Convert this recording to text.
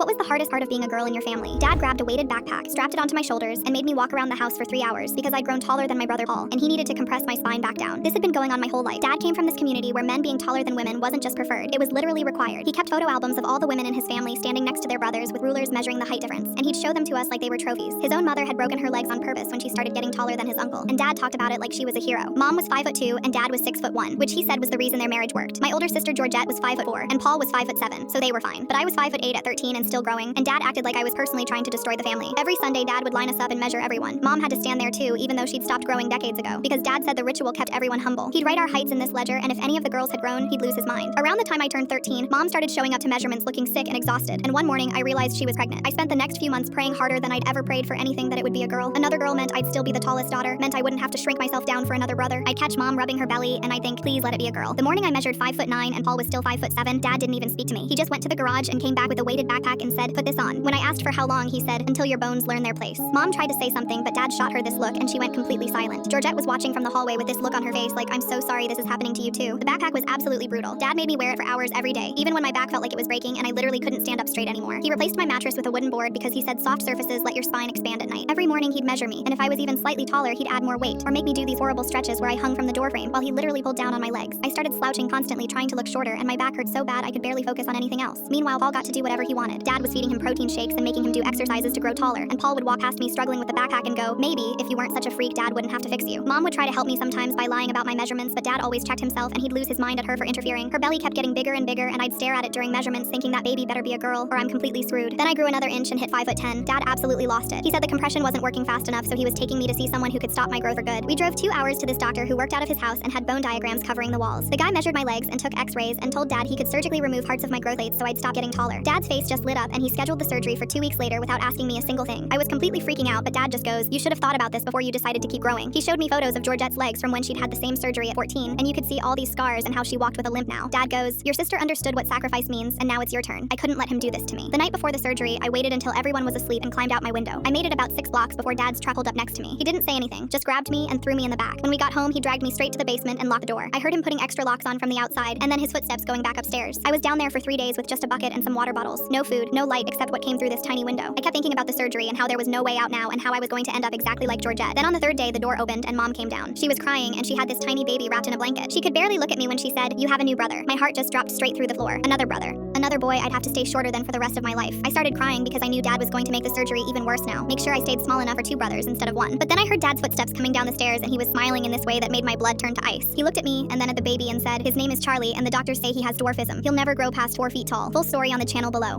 What was the hardest part of being a girl in your family? Dad grabbed a weighted backpack, strapped it onto my shoulders, and made me walk around the house for 3 hours because I'd grown taller than my brother Paul, and he needed to compress my spine back down. This had been going on my whole life. Dad came from this community where men being taller than women wasn't just preferred, it was literally required. He kept photo albums of all the women in his family standing next to their brothers with rulers measuring the height difference, and he'd show them to us like they were trophies. His own mother had broken her legs on purpose when she started getting taller than his uncle, and Dad talked about it like she was a hero. Mom was 5'2" and Dad was 6'1", which he said was the reason their marriage worked. My older sister Georgette was 5'4", and Paul was 5'7", so they were fine. But I was 5'8" at 13 and still growing, and Dad acted like I was personally trying to destroy the family. Every Sunday, Dad would line us up and measure everyone. Mom had to stand there too, even though she'd stopped growing decades ago, because Dad said the ritual kept everyone humble. He'd write our heights in this ledger, and if any of the girls had grown, he'd lose his mind. Around the time I turned 13, Mom started showing up to measurements looking sick and exhausted, and one morning I realized she was pregnant. I spent the next few months praying harder than I'd ever prayed for anything that it would be a girl. Another girl meant I'd still be the tallest daughter, meant I wouldn't have to shrink myself down for another brother. I'd catch Mom rubbing her belly, and I'd think, please let it be a girl. The morning I measured 5'9" and Paul was still 5'7", Dad didn't even speak to me. He just went to the garage and came back with a weighted backpack and said, put this on. When I asked for how long, he said, until your bones learn their place. Mom tried to say something, but Dad shot her this look, and she went completely silent. Georgette was watching from the hallway with this look on her face like, I'm so sorry this is happening to you too. The backpack was absolutely brutal. Dad made me wear it for hours every day, even when my back felt like it was breaking and I literally couldn't stand up straight anymore. He replaced my mattress with a wooden board because he said soft surfaces let your spine expand at night. Every morning he'd measure me, and if I was even slightly taller, he'd add more weight, or make me do these horrible stretches where I hung from the doorframe while he literally pulled down on my legs. I started slouching constantly, trying to look shorter, and my back hurt so bad I could barely focus on anything else. Meanwhile, Paul got to do whatever he wanted. Dad was feeding him protein shakes and making him do exercises to grow taller, and Paul would walk past me struggling with the backpack and go, maybe, if you weren't such a freak, Dad wouldn't have to fix you. Mom would try to help me sometimes by lying about my measurements, but Dad always checked himself and he'd lose his mind at her for interfering. Her belly kept getting bigger and bigger, and I'd stare at it during measurements thinking that baby better be a girl or I'm completely screwed. Then I grew another inch and hit 5'10". Dad absolutely lost it. He said the compression wasn't working fast enough, so he was taking me to see someone who could stop my growth for good. We drove 2 hours to this doctor who worked out of his house and had bone diagrams covering the walls. The guy measured my legs and took x-rays and told Dad he could surgically remove parts of my growth plates so I'd stop getting taller. Dad's face just lit up, and he scheduled the surgery for 2 weeks later without asking me a single thing. I was completely freaking out, but Dad just goes, you should have thought about this before you decided to keep growing. He showed me photos of Georgette's legs from when she'd had the same surgery at 14, and you could see all these scars and how she walked with a limp now. Dad goes, your sister understood what sacrifice means, and now it's your turn. I couldn't let him do this to me. The night before the surgery, I waited until everyone was asleep and climbed out my window. I made it about 6 blocks before Dad's truck pulled up next to me. He didn't say anything, just grabbed me and threw me in the back. When we got home, he dragged me straight to the basement and locked the door. I heard him putting extra locks on from the outside, and then his footsteps going back upstairs. I was down there for 3 days with just a bucket and some water bottles. No food, no light except what came through this tiny window. I kept thinking about the surgery and how there was no way out now and how I was going to end up exactly like Georgette. Then on the 3rd day, the door opened and Mom came down. She was crying and she had this tiny baby wrapped in a blanket. She could barely look at me when she said, you have a new brother. My heart just dropped straight through the floor. Another brother. Another boy I'd have to stay shorter than for the rest of my life. I started crying because I knew Dad was going to make the surgery even worse now. Make sure I stayed small enough for 2 brothers instead of 1. But then I heard Dad's footsteps coming down the stairs, and he was smiling in this way that made my blood turn to ice. He looked at me and then at the baby and said, his name is Charlie and the doctors say he has dwarfism. He'll never grow past 4 feet tall. Full story on the channel below.